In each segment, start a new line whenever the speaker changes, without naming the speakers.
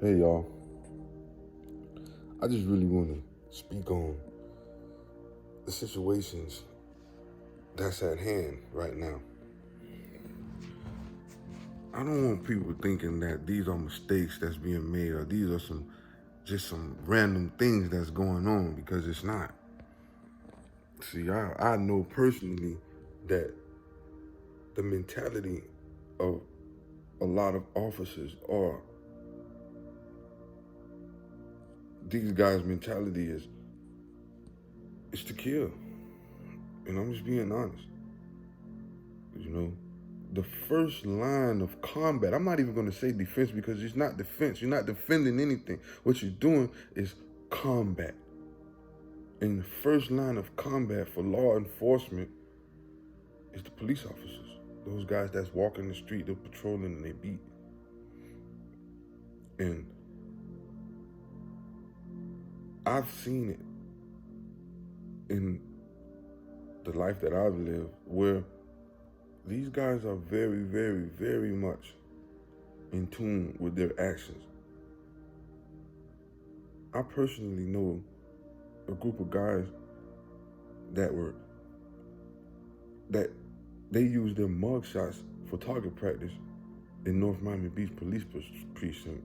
Hey y'all, I just really want to speak on the situations that's at hand right now. I don't want people thinking that these are mistakes that's being made or these are some random things that's going on, because it's not. See, I know personally that the mentality of a lot of officers, or these guys' mentality is to kill. And I'm just being honest. You know, the first line of combat, I'm not even going to say defense, because it's not defense. You're not defending anything. What you're doing is combat. And the first line of combat for law enforcement is the police officers. Those guys that's walking the street, they're patrolling and they beat. And I've seen it in the life that I've lived, where these guys are very, very, very much in tune with their actions. I personally know a group of guys that were that they used their mug shots for target practice in North Miami Beach Police Precinct.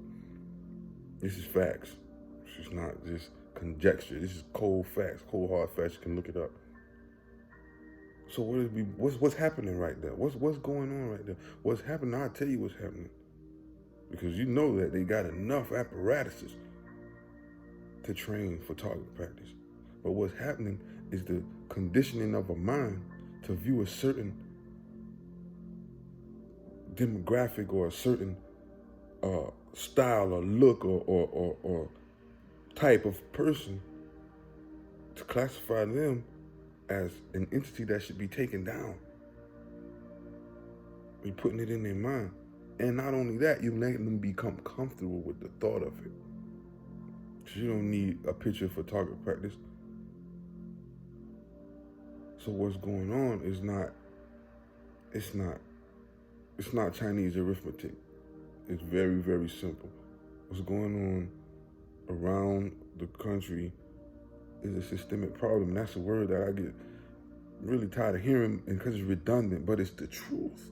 This is facts. This is not just conjecture. This is cold facts, cold hard facts. You can look it up. So what's happening right there? What's going on right there? What's happening? I'll tell you what's happening. Because you know that they got enough apparatuses to train for target practice. But what's happening is the conditioning of a mind to view a certain demographic or a certain style or look or type of person, to classify them as an entity that should be taken down. You're putting it in their mind. And not only that, you let them become comfortable with the thought of it. So you don't need a picture for target practice. So what's going on is it's not Chinese arithmetic. It's very, very simple. What's going on around the country is a systemic problem. That's a word that I get really tired of hearing, because it's redundant, but it's the truth.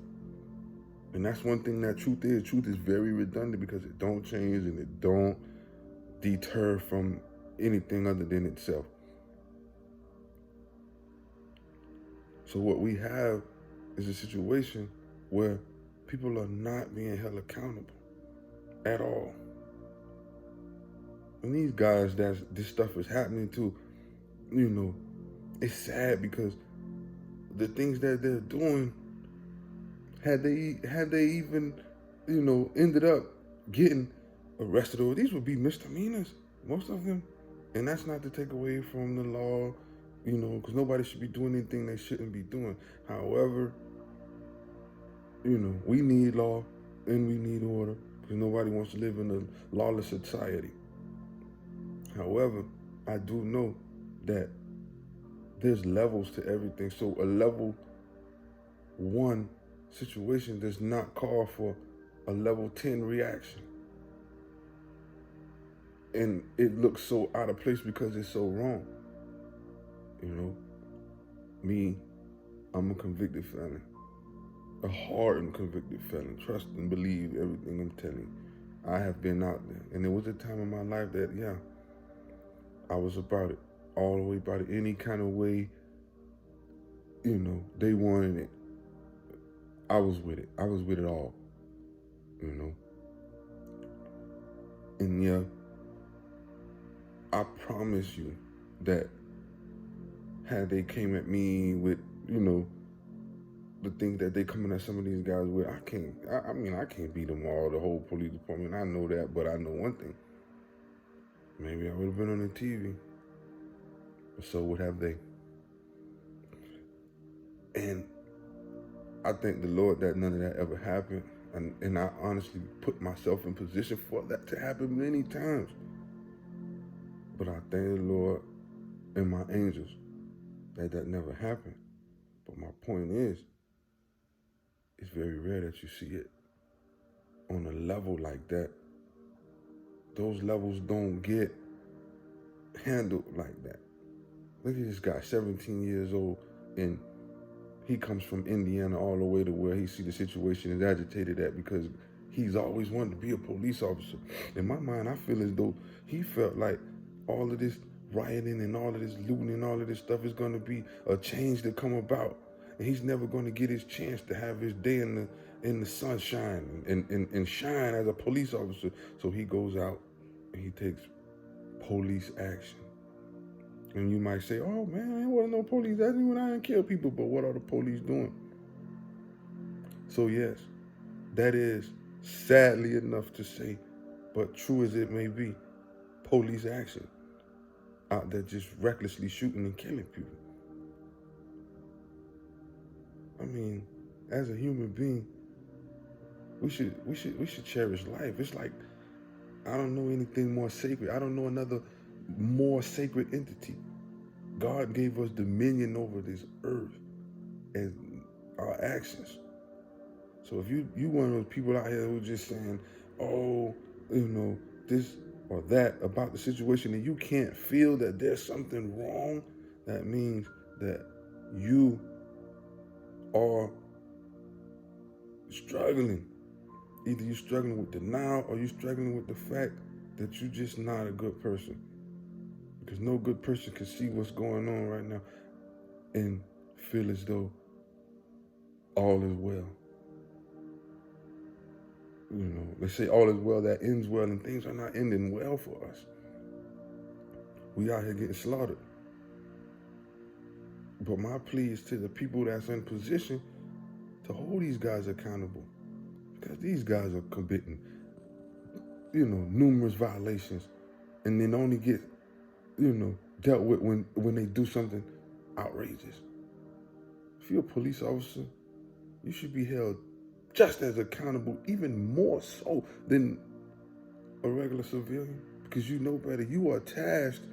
And that's one thing that truth is. Truth is very redundant because it don't change and it don't deter from anything other than itself. So what we have is a situation where people are not being held accountable at all. And these guys that this stuff is happening to, it's sad, because the things that they're doing, had they even, ended up getting arrested, or these would be misdemeanors, most of them. And that's not to take away from the law, because nobody should be doing anything they shouldn't be doing. However, we need law and we need order, because nobody wants to live in a lawless society. However, I do know that there's levels to everything. So a level 1 situation does not call for a level 10 reaction. And it looks so out of place because it's so wrong. Me, I'm a convicted felon. A hardened convicted felon. Trust and believe everything I'm telling you. I have been out there. And there was a time in my life that, I was about it. All the way about it. Any kind of way, they wanted it. I was with it. I was with it all. And I promise you that had they came at me with, the things that they coming at some of these guys with, I can't beat them all, the whole police department. I know that, but I know one thing. Maybe I would have been on the TV. But so would have they. And I thank the Lord that none of that ever happened. And I honestly put myself in position for that to happen many times. But I thank the Lord and my angels that never happened. But my point is, it's very rare that you see it on a level like that. those levels don't get handled like that. Look at this guy, 17 years old, and he comes from Indiana all the way to where he see the situation is agitated at because he's always wanted to be a police officer. In my mind, I feel as though he felt like all of this rioting and all of this looting and all of this stuff is going to be a change to come about, and he's never going to get his chance to have his day in the sunshine and shine as a police officer. So he goes out and he takes police action. And you might say, oh man, there wasn't no police action when I didn't kill people, but what are the police doing? So yes, that is sadly enough to say, but true as it may be, police action out there just recklessly shooting and killing people. I mean, as a human being, we should cherish life. It's like, I don't know anything more sacred. I don't know another more sacred entity. God gave us dominion over this earth and our actions. So if you one of those people out here who just saying, oh, this or that about the situation, and you can't feel that there's something wrong, that means that you are struggling. Either you're struggling with denial or you're struggling with the fact that you're just not a good person. Because no good person can see what's going on right now and feel as though all is well. They say all is well that ends well, and things are not ending well for us. We out here getting slaughtered. But my plea is to the people that's in position to hold these guys accountable. Because these guys are committing, numerous violations, and then only get, dealt with when they do something outrageous. If you're a police officer, you should be held just as accountable, even more so than a regular civilian, because you know better. You are tasked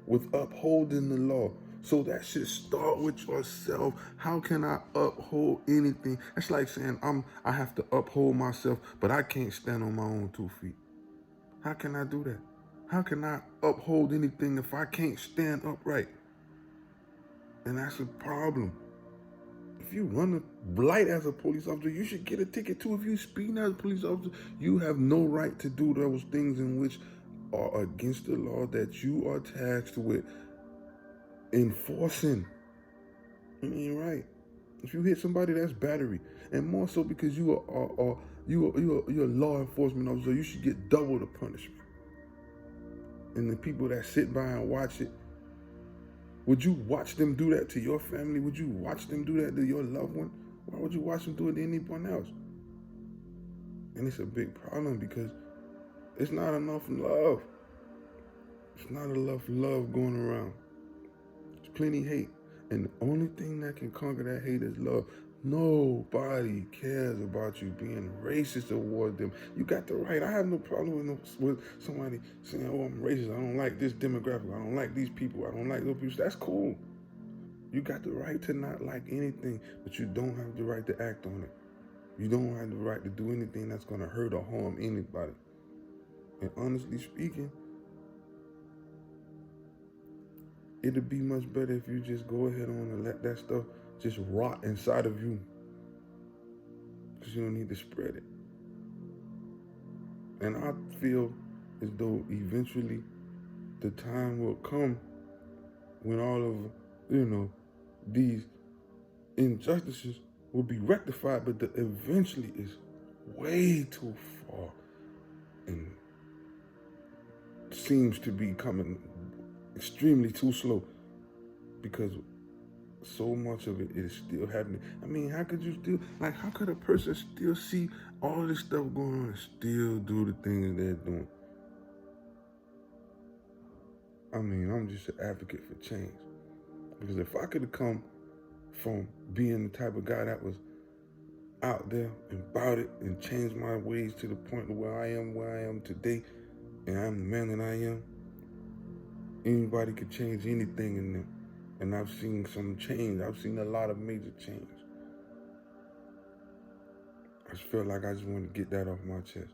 with upholding the law. So that should start with yourself. How can I uphold anything? That's like saying I have to uphold myself, but I can't stand on my own 2 feet. How can I do that? How can I uphold anything if I can't stand upright? And that's a problem. If you run a light as a police officer, you should get a ticket too. If you speeding as a police officer, you have no right to do those things in which are against the law that you are tasked with enforcing. It ain't right. If you hit somebody, that's battery, and more so because you're a law enforcement officer, you should get double the punishment. And the people that sit by and watch it, would you watch them do that to your family? Would you watch them do that to your loved one? Why would you watch them do it to anyone else? And it's a big problem because it's not enough love. It's not enough love going around. There's plenty hate. And the only thing that can conquer that hate is love. Nobody cares about you being racist towards them. You got the right. I have no problem with somebody saying, oh, I'm racist. I don't like this demographic. I don't like these people. I don't like those people. That's cool. You got the right to not like anything, but you don't have the right to act on it. You don't have the right to do anything that's going to hurt or harm anybody. And honestly speaking, it'd be much better if you just go ahead on and let that stuff just rot inside of you, because you don't need to spread it. And I feel as though eventually the time will come when all of, these injustices will be rectified, but the eventually is way too far and seems to be coming extremely too slow, because so much of it is still happening. I mean, how could a person still see all of this stuff going on and still do the things they're doing? I mean, I'm just an advocate for change. Because if I could have come from being the type of guy that was out there and about it and changed my ways to the point where I am today, and I'm the man that I am, anybody could change anything in them. And I've seen some change. I've seen a lot of major change. I just felt like I just wanted to get that off my chest.